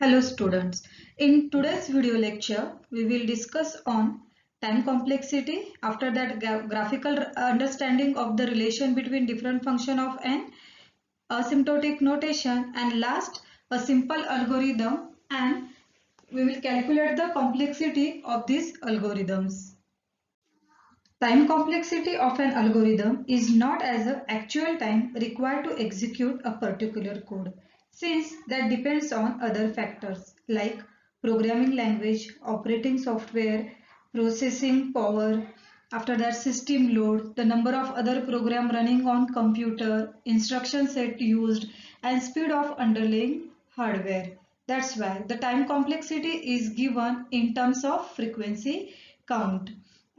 Hello students. In today's video lecture, we will discuss on time complexity. After that, graphical understanding of the relation between different function of n, asymptotic notation, and last, a simple algorithm, and we will calculate the complexity of these algorithms. Time complexity of an algorithm is not as the actual time required to execute a particular code, since that depends on other factors like programming language, operating software, processing power, after that system load, the number of other program running on computer, instruction set used, and speed of underlying hardware. That's why the time complexity is given in terms of frequency count.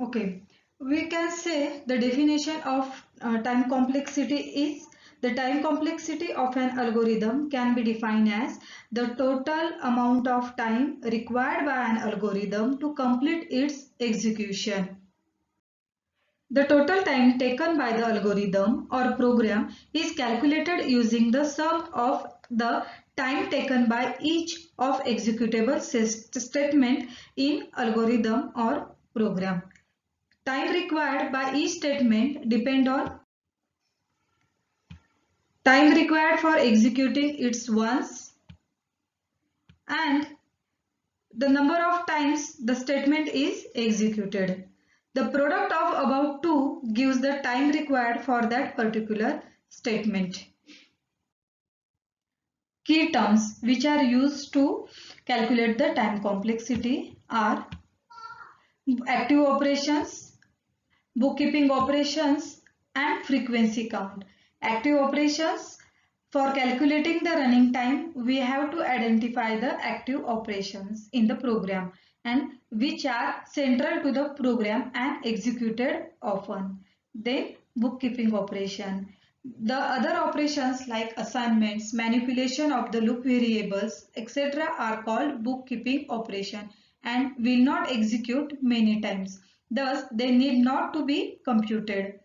Okay, we can say the definition of time complexity is the time complexity of an algorithm can be defined as the total amount of time required by an algorithm to complete its execution. The total time taken by the algorithm or program is calculated using the sum of the time taken by each of executable statement in algorithm or program. Time required by each statement depend on time required for executing it once and the number of times the statement is executed. The product of above two gives the time required for that particular statement. Key terms which are used to calculate the time complexity are active operations, bookkeeping operations, and frequency count. Active operations, for calculating the running time, we have to identify the active operations in the program and which are central to the program and executed often. Then bookkeeping operation. The other operations like assignments, manipulation of the loop variables, etc. are called bookkeeping operation and will not execute many times. Thus, they need not to be computed.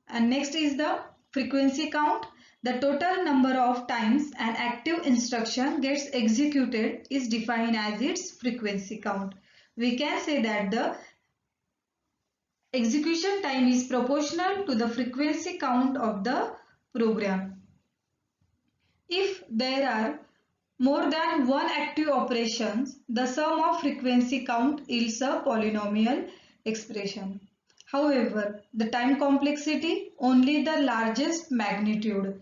And next is the frequency count. The total number of times an active instruction gets executed is defined as its frequency count. We can say that the execution time is proportional to the frequency count of the program. If there are more than one active operations, the sum of frequency count yields a polynomial expression. However, the time complexity, only the largest magnitude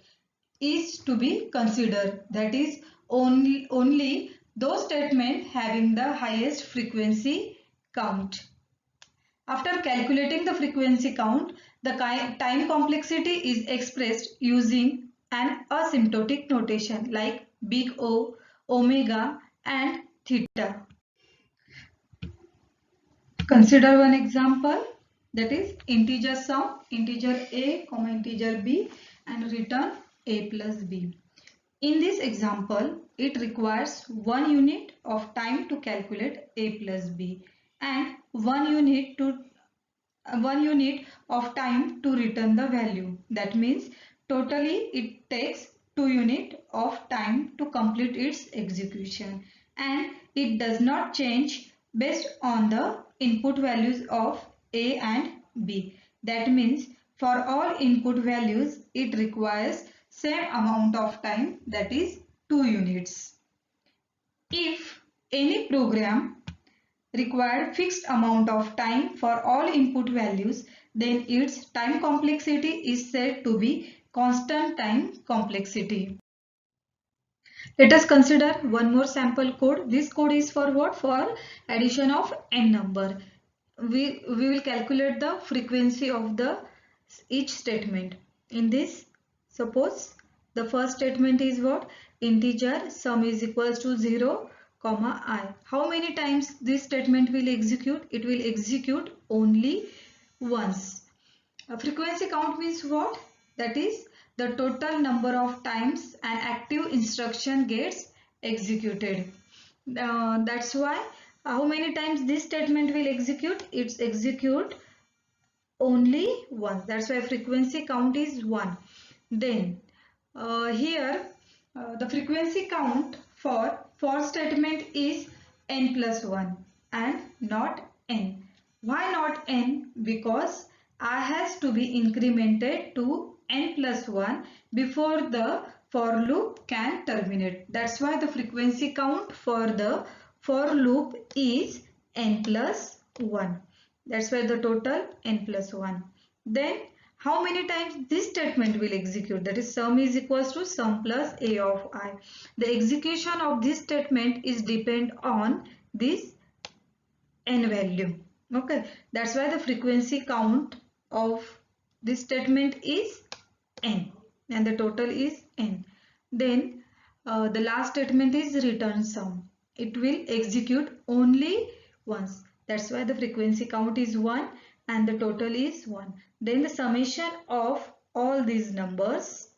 is to be considered. That is only those statements having the highest frequency count. After calculating the frequency count, the time complexity is expressed using an asymptotic notation like big O, omega and theta. Consider one example, that is integer sum, integer a comma integer b and return a plus b. In this example, it requires 1 unit of time to calculate a plus b and 1 unit of time to return the value. That means totally it takes 2 units of time to complete its execution and it does not change based on the input values of A and B. That means for all input values it requires same amount of time, that is 2 units. If any program required fixed amount of time for all input values, then its time complexity is said to be constant time complexity. Let us consider one more sample code. This code is for what? For addition of n number. We will calculate the frequency of the each statement. In this, suppose the first statement is what? Integer sum is equals to 0, comma I. How many times this statement will execute? It will execute only once. A frequency count means what? That is the total number of times an active instruction gets executed. That's why how many times this statement will execute? It's execute only once. That's why frequency count is 1. Then here the frequency count for for statement is n plus 1 and not n. Why not n? Because I has to be incremented to n plus 1 before the for loop can terminate. That's why the frequency count for the for loop is n plus 1. That's why the total n plus 1. Then how many times this statement will execute? That is sum is equals to sum plus a of I. The execution of this statement is depend on this n value. Okay, that's why the frequency count of this statement is n and the total is n. Then the last statement is return sum. It will execute only once. That's why the frequency count is 1 and the total is 1. Then the summation of all these numbers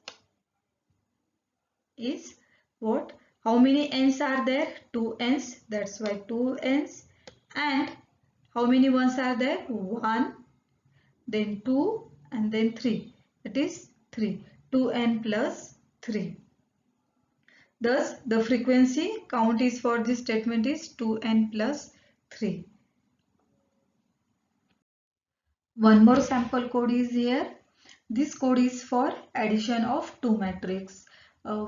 is what? How many n's are there? 2 n's. That's why 2 n's. And how many ones are there? 1, then 2 and then 3. That is 3. 2n plus 3. Thus the frequency count is for this statement is 2n plus 3. One more sample code is here. This code is for addition of two matrices.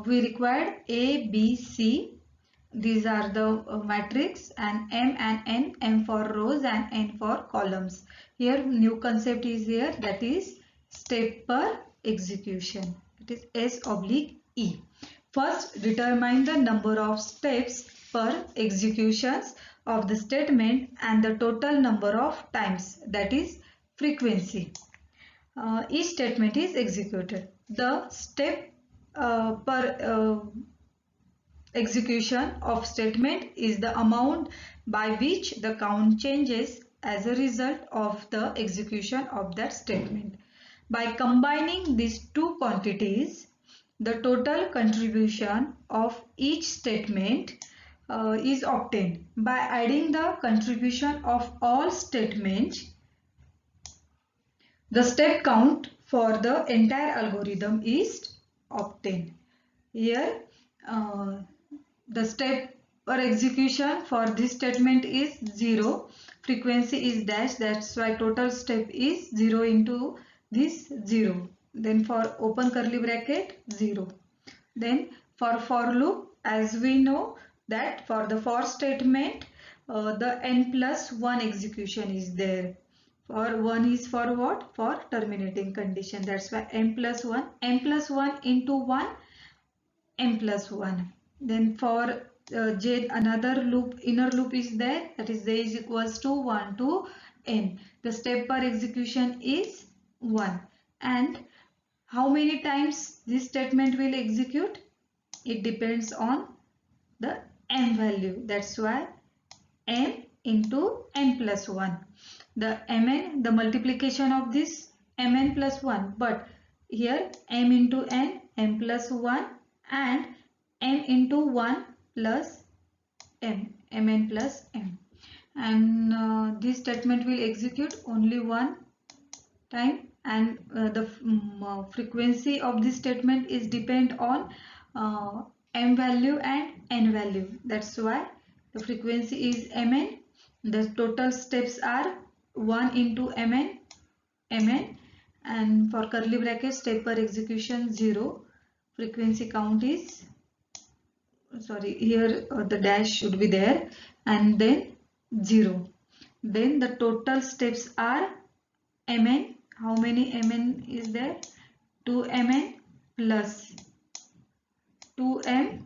We required A, B, C. These are the matrix and M and N, M for rows and N for columns. Here new concept is here, that is step per execution. It is S/E. First determine the number of steps per executions of the statement and the total number of times, that is frequency. Each statement is executed. The step per execution of statement is the amount by which the count changes as a result of the execution of that statement. By combining these two quantities, the total contribution of each statement is obtained. By adding the contribution of all statements, the step count for the entire algorithm is obtained. Here the step per execution for this statement is 0. Frequency is dash. That's why total step is 0 into this 0. Then for open curly bracket 0. Then for loop, as we know that for the for statement the n plus 1 execution is there. For 1 is for what? For terminating condition. That's why m plus 1. M plus 1 into 1, m plus 1. Then for j, another loop, inner loop is there. That is j is equals to 1 to n. The step per execution is 1. And how many times this statement will execute? It depends on the m value. That's why m into n plus 1. The mn, the multiplication of this mn plus 1, but here m into n, m plus 1 and m into 1 plus m, mn plus m. And this statement will execute only one time, and the frequency of this statement is depend on m value and n value. That's why the frequency is mn. The total steps are 1 into mn, and for curly bracket step per execution 0. Frequency count is, sorry, here the dash should be there, and then 0. Then the total steps are mn. How many mn is there? 2mn plus 2m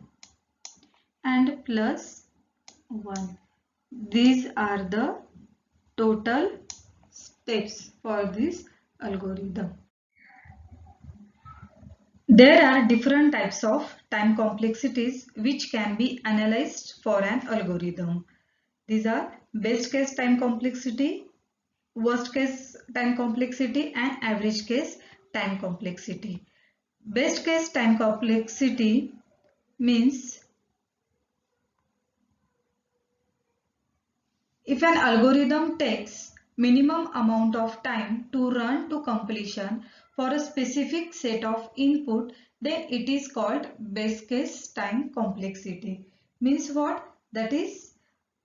and plus 1. These are the total steps for this algorithm. There are different types of time complexities which can be analyzed for an algorithm. These are best case time complexity, worst case time complexity and average case time complexity. Best case time complexity means if an algorithm takes minimum amount of time to run to completion for a specific set of input, then it is called best case time complexity. Means what? That is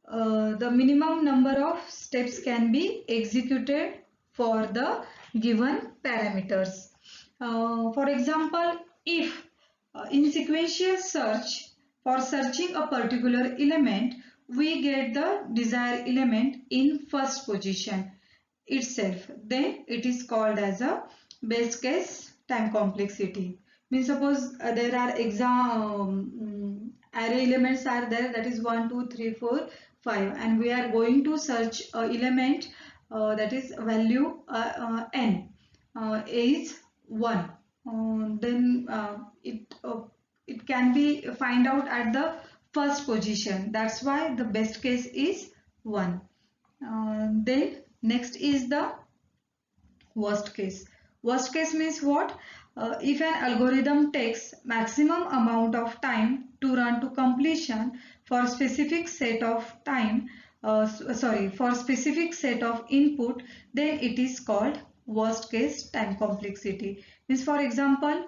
the minimum number of steps can be executed for the given parameters. For example, if in sequential search, for searching a particular element, we get the desired element in first position itself, then it is called as a best case time complexity. Means suppose there are array elements are there, that is 1 2 3 4 5, and we are going to search a element that is value n, a is 1. Then it can be find out at the first position, that's why the best case is 1. Then next is the worst case. Worst case means what? If an algorithm takes maximum amount of time to run to completion for specific set of time, for specific set of input, then it is called worst case time complexity. Means for example,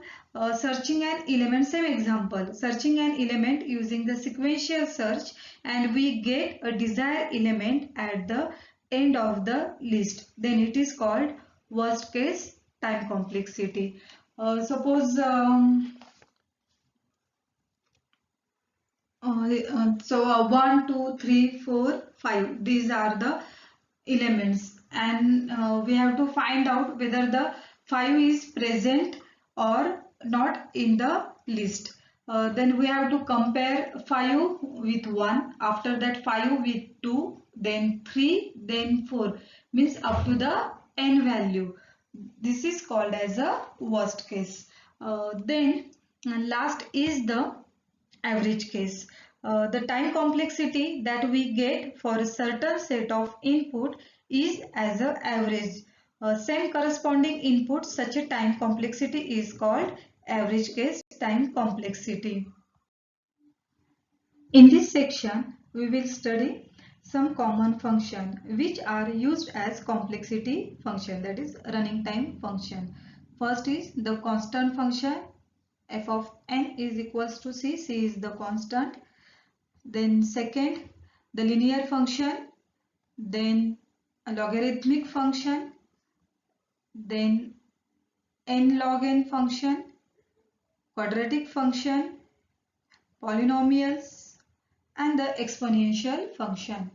searching an element, same example, searching an element using the sequential search, and we get a desired element at the end of the list, then it is called worst case time complexity. Suppose 1 2 3 4 5, these are the elements, and we have to find out whether the 5 is present or not in the list. Then we have to compare 5 with 1, after that 5 with 2, then 3, then 4, means up to the n value. This is called as a worst case. Then last is the average case. The time complexity that we get for a certain set of input is as a average. Same corresponding input, such a time complexity is called average case time complexity. In this section, we will study some common function which are used as complexity function, that is running time function. First is the constant function, f of n is equals to c, c is the constant. Then second, the linear function, then a logarithmic function, then n log n function, quadratic function, polynomials, and the exponential function.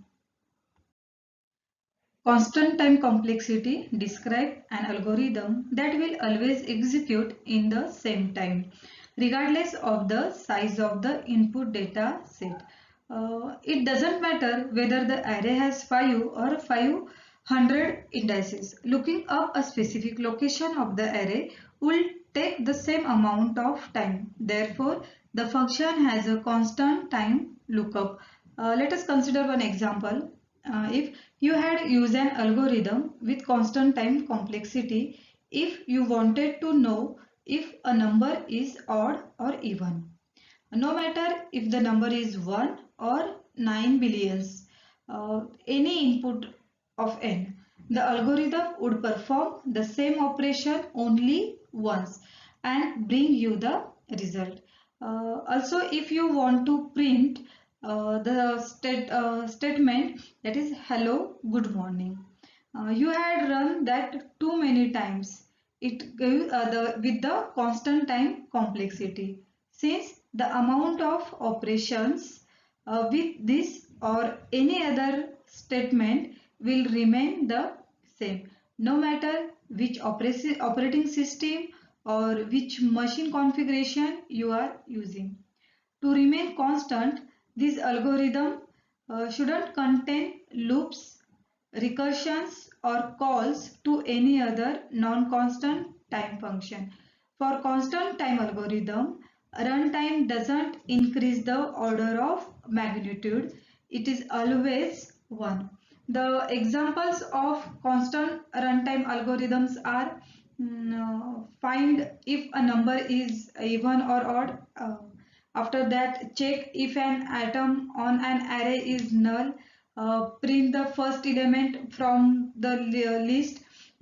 Constant time complexity describes an algorithm that will always execute in the same time, regardless of the size of the input data set. It doesn't matter whether the array has 5 or 500 indices. Looking up a specific location of the array will take the same amount of time. Therefore, the function has a constant time lookup. Let us consider one example. If you had used an algorithm with constant time complexity, if you wanted to know if a number is odd or even, no matter if the number is 1 or 9 billions, any input of n, the algorithm would perform the same operation only once and bring you the result. Also, if you want to print the statement, that is hello good morning, you had run that too many times, it gave with the constant time complexity, since the amount of operations with this or any other statement will remain the same, no matter which operating system or which machine configuration you are using. To remain constant, this algorithm shouldn't contain loops, recursions, or calls to any other non-constant time function. For constant time algorithm, runtime doesn't increase the order of magnitude. It is always 1. The examples of constant runtime algorithms are find if a number is even or odd. After that, check if an atom on an array is null. Print the first element from the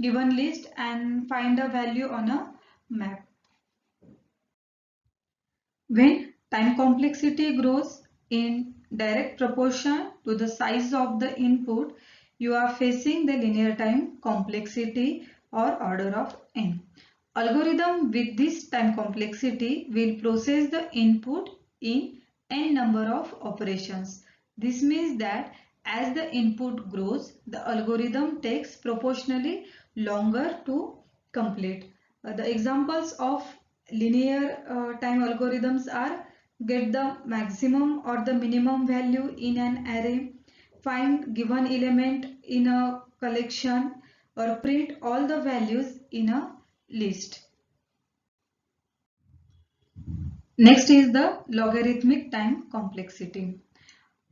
given list, and find a value on a map. When time complexity grows, in direct proportion to the size of the input, you are facing the linear time complexity or order of n. Algorithm with this time complexity will process the input in n number of operations. This means that as the input grows, the algorithm takes proportionally longer to complete. The examples of linear time algorithms are get the maximum or the minimum value in an array, find given element in a collection, or print all the values in a list. Next is the logarithmic time complexity.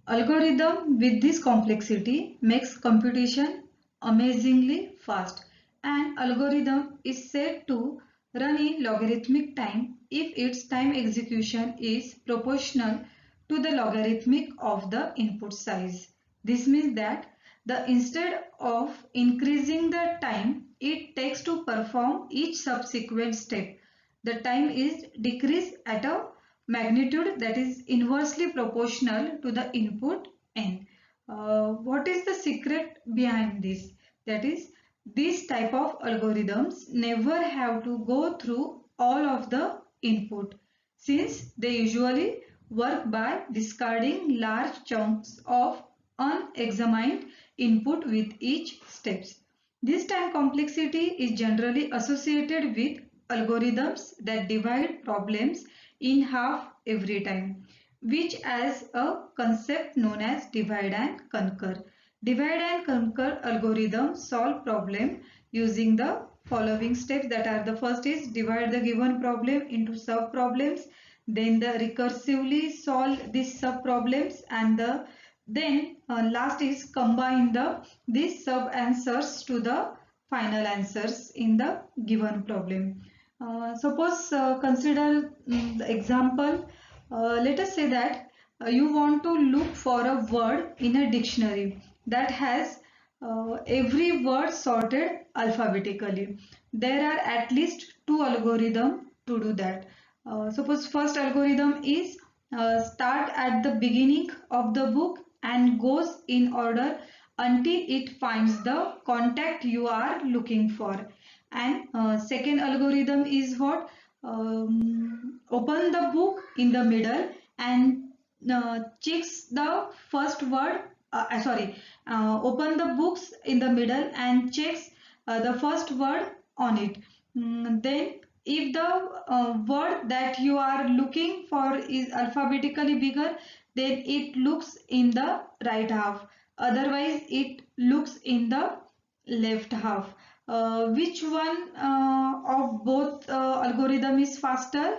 Algorithm with this complexity makes computation amazingly fast. An algorithm is said to run in logarithmic time if its time execution is proportional to the logarithmic of the input size. This means that instead of increasing the time it takes to perform each subsequent step, the time is decreased at a magnitude that is inversely proportional to the input n. What is the secret behind this? That is, these type of algorithms never have to go through all of the input, since they usually work by discarding large chunks of unexamined input with each steps. This time complexity is generally associated with algorithms that divide problems in half every time, which as a concept known as divide and conquer. Divide and conquer algorithms solve problem using the following steps, that are: the first is divide the given problem into sub problems, then the recursively solve these sub problems, and then last is combine these sub answers to the final answers in the given problem. Suppose consider the example. Let us say that you want to look for a word in a dictionary that has every word sorted alphabetically. There are at least two algorithms to do that. Suppose first algorithm is start at the beginning of the book and goes in order until it finds the contact you are looking for. And second algorithm is what? Open the book in the middle and checks the first word. Open the books in the middle and checks the first word on it. Then if the word that you are looking for is alphabetically bigger, then it looks in the right half. Otherwise, it looks in the left half. Which one of both algorithm is faster?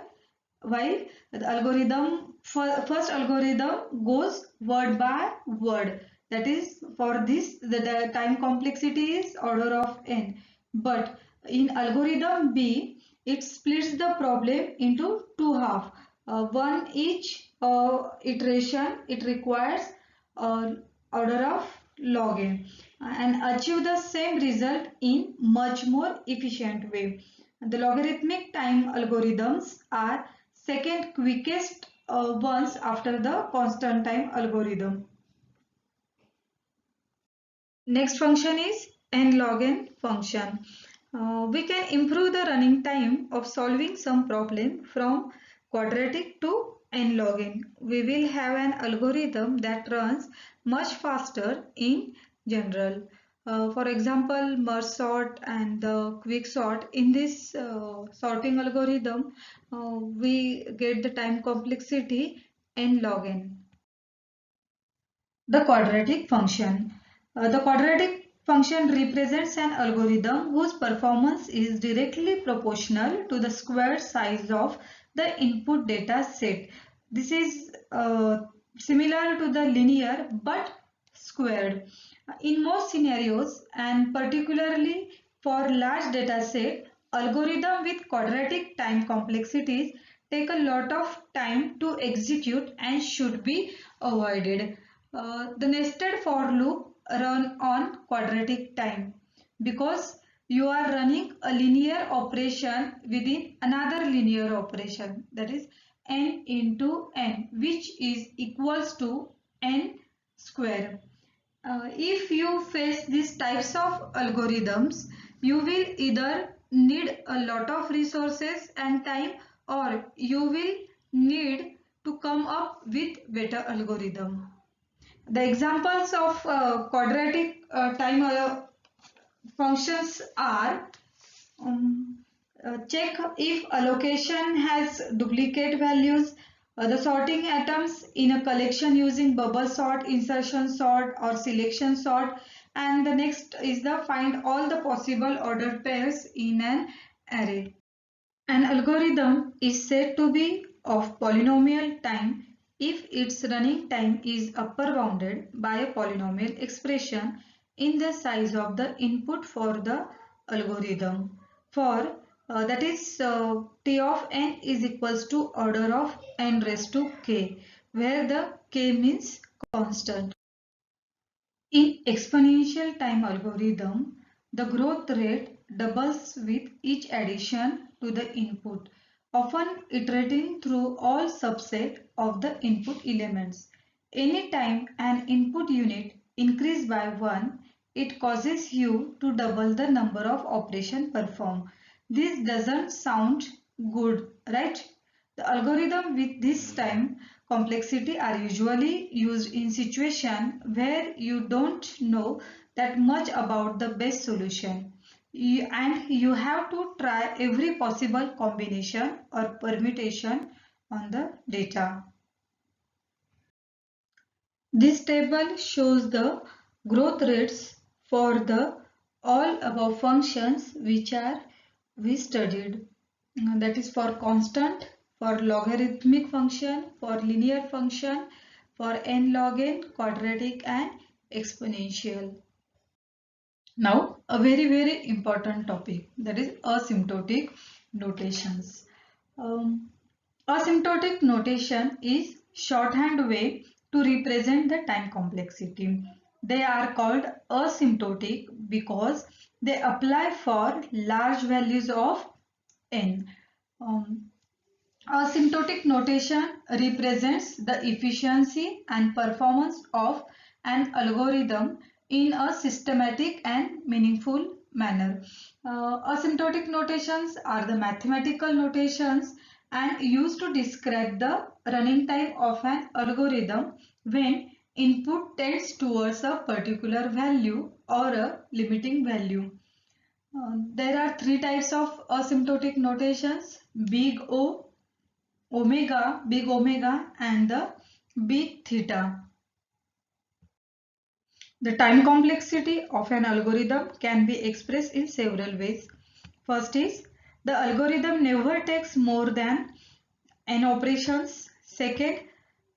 While the first algorithm goes word by word, that is, for this the time complexity is order of n. But in algorithm B, it splits the problem into two half. One each iteration it requires uh, order of log n and achieve the same result in much more efficient way. The logarithmic time algorithms are second quickest ones after the constant time algorithm. Next function is n log n function. We can improve the running time of solving some problem from quadratic to n log n. We will have an algorithm that runs much faster in general. For example, merge sort and the quick sort. In this sorting algorithm, we get the time complexity n log n. The quadratic function. The quadratic function represents an algorithm whose performance is directly proportional to the square size of the input data set. This is similar to the linear but squared. In most scenarios, and particularly for large data set, algorithm with quadratic time complexities take a lot of time to execute and should be avoided. The nested for loop run on quadratic time because you are running a linear operation within another linear operation. That is, n into n, which is equals to n square. If you face these types of algorithms, you will either need a lot of resources and time, or you will need to come up with better algorithm. The examples of quadratic time functions are check if allocation has duplicate values, the sorting atoms in a collection using bubble sort, insertion sort or selection sort, and the next is the find all the possible ordered pairs in an array. An algorithm is said to be of polynomial time if its running time is upper bounded by a polynomial expression in the size of the input for the algorithm. For that is t of n is equals to order of n raised to k, where the k means constant. In exponential time algorithm, the growth rate doubles with each addition to the input, often iterating through all subset of the input elements. Anytime an input unit increases by 1, it causes you to double the number of operations performed. This doesn't sound good, right? The algorithm with this time complexity are usually used in situations where you don't know that much about the best solution and you have to try every possible combination or permutation on the data. This table shows the growth rates for the all above functions which are we studied. That is for constant, for logarithmic function, for linear function, for n log n, quadratic and exponential. Now a very important topic, that is asymptotic notations. Asymptotic notation is shorthand way to represent the time complexity. They are called asymptotic because they apply for large values of n. Um, Asymptotic notation represents the efficiency and performance of an algorithm in a systematic and meaningful manner. Asymptotic notations are the mathematical notations and used to describe the running time of an algorithm when input tends towards a particular value or a limiting value. There are three types of asymptotic notations: big O, omega, big omega, and the big theta. The time complexity of an algorithm can be expressed in several ways. First is the algorithm never takes more than n operations. Second,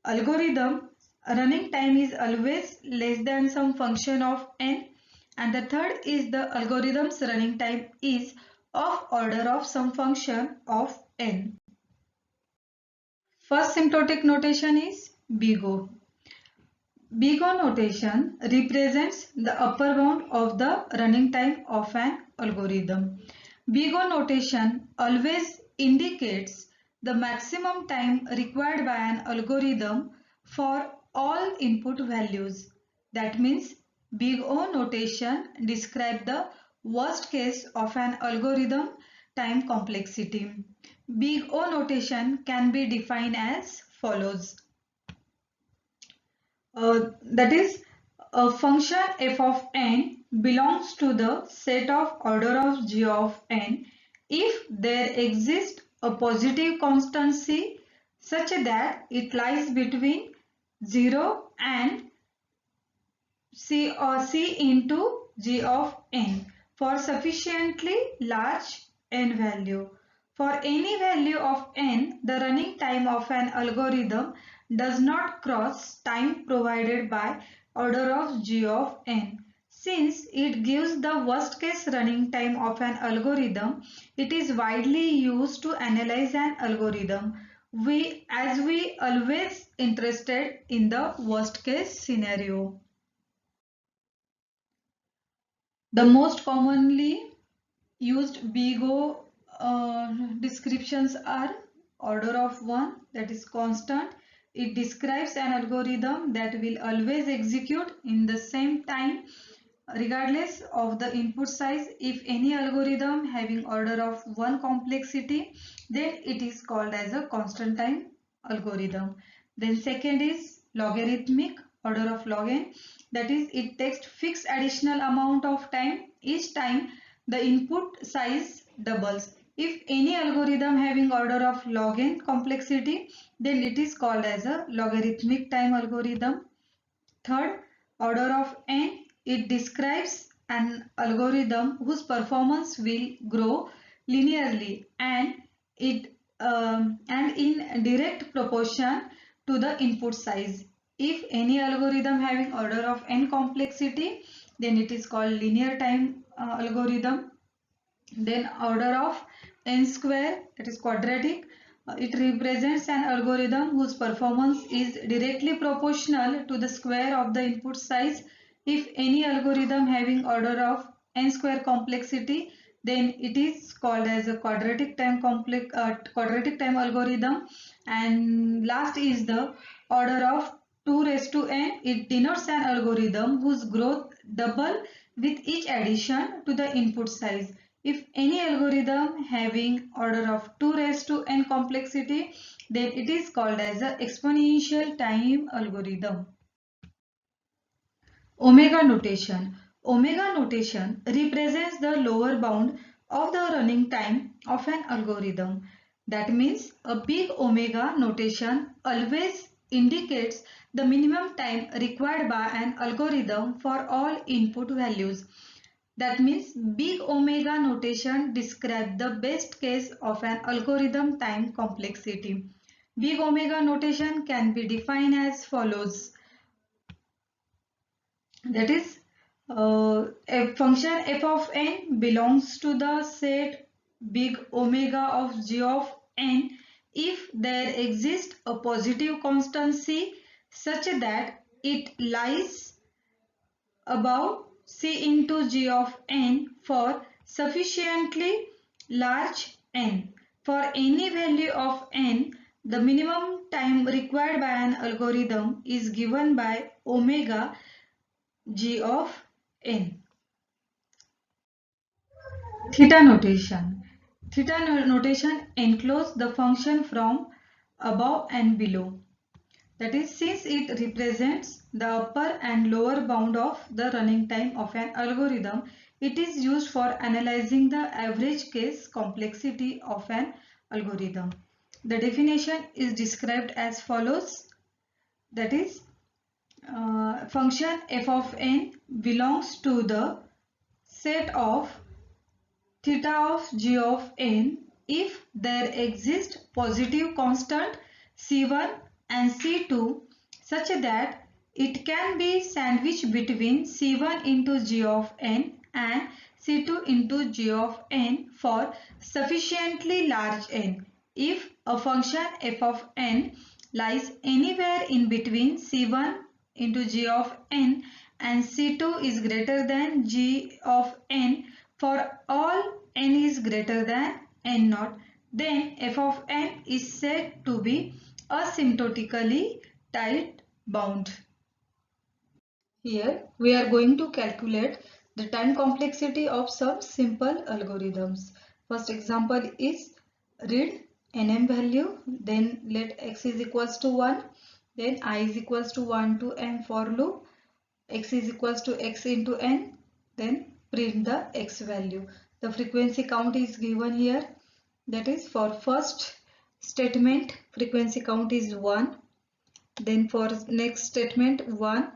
algorithm running time is always less than some function of n. And the third is the algorithm's running time is of order of some function of n. First symptotic notation is big O. Big O notation represents the upper bound of the running time of an algorithm. Big O notation always indicates the maximum time required by an algorithm for all input values. That means Big O notation describes the worst case of an algorithm time complexity. Big O notation can be defined as follows. That is, a function f of n belongs to the set of order of g of n if there exists a positive constancy such that it lies between 0 and c or c into g of n for sufficiently large n value. For any value of n, the running time of an algorithm does not cross time provided by order of g of n. Since it gives the worst case running time of an algorithm, it is widely used to analyze an algorithm. As we always interested in the worst case scenario. The most commonly used big O descriptions are order of 1, that is constant. It describes an algorithm that will always execute in the same time regardless of the input size. If any algorithm having order of 1 complexity, then it is called as a constant time algorithm. Then second is logarithmic, order of log n, that is it takes fixed additional amount of time each time the input size doubles. If any algorithm having order of log n complexity, then it is called as a logarithmic time algorithm. Third, order of n, it describes an algorithm whose performance will grow linearly and in direct proportion to the input size. If any algorithm having order of n complexity, then it is called linear time algorithm. Then order of n square, that is quadratic. It represents an algorithm whose performance is directly proportional to the square of the input size. If any algorithm having order of n square complexity, then it is called as a quadratic time algorithm. And last is the order of 2 raised to n. It denotes an algorithm whose growth double with each addition to the input size. If any algorithm having order of 2 raised to n complexity, then it is called as an exponential time algorithm. Omega notation. Omega notation represents the lower bound of the running time of an algorithm. That means a big omega notation always indicates the minimum time required by an algorithm for all input values. That means big omega notation describes the best case of an algorithm time complexity. Big omega notation can be defined as follows. That is, a function f of n belongs to the set big omega of g of n if there exists a positive constant c such that it lies above c into g of n for sufficiently large n. For any value of n, the minimum time required by an algorithm is given by omega g of n. Theta notation. Theta notation encloses the function from above and below. That is, since it represents the upper and lower bound of the running time of an algorithm, it is used for analyzing the average case complexity of an algorithm. The definition is described as follows. That is, function f of n belongs to the set of theta of g of n if there exists positive constant c1 and c2 such that it can be sandwiched between c1 into g of n and c2 into g of n for sufficiently large n. If a function f of n lies anywhere in between c1 into g of n and c2 is greater than g of n for all n is greater than n naught, then f of n is said to be asymptotically tight bound. Here we are going to calculate the time complexity of some simple algorithms. First example is read nm value, then let x is equals to 1, then I is equals to 1 to m for loop, x is equals to x into n, then print the x value. The frequency count is given here. That is, for first statement frequency count is 1, then for next statement 1,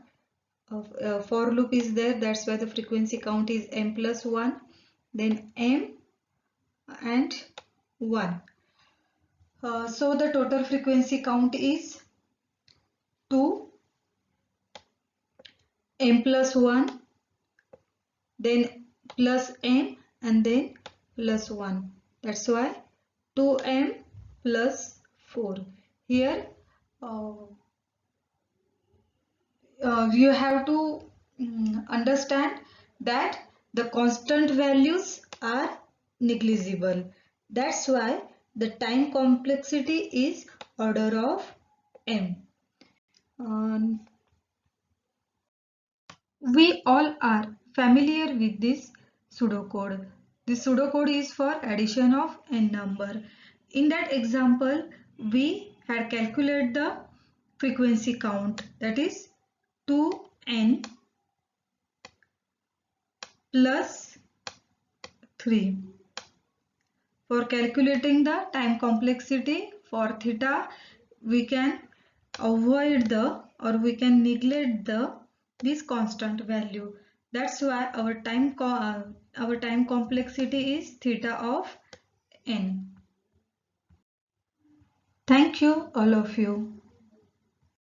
for loop is there, that's why the frequency count is m plus 1, then m and 1. So the total frequency count is 2, m plus 1, then plus m and then plus 1. That's why 2m plus 4. Here you have to understand that the constant values are negligible. That's why the time complexity is order of m. We all are familiar with this pseudocode. This pseudocode is for addition of n number. In that example, we had calculated the frequency count, that is 2n plus 3. For calculating the time complexity for theta, we can avoid we can neglect this constant value. That's why our time complexity is theta of n. Thank you all of you.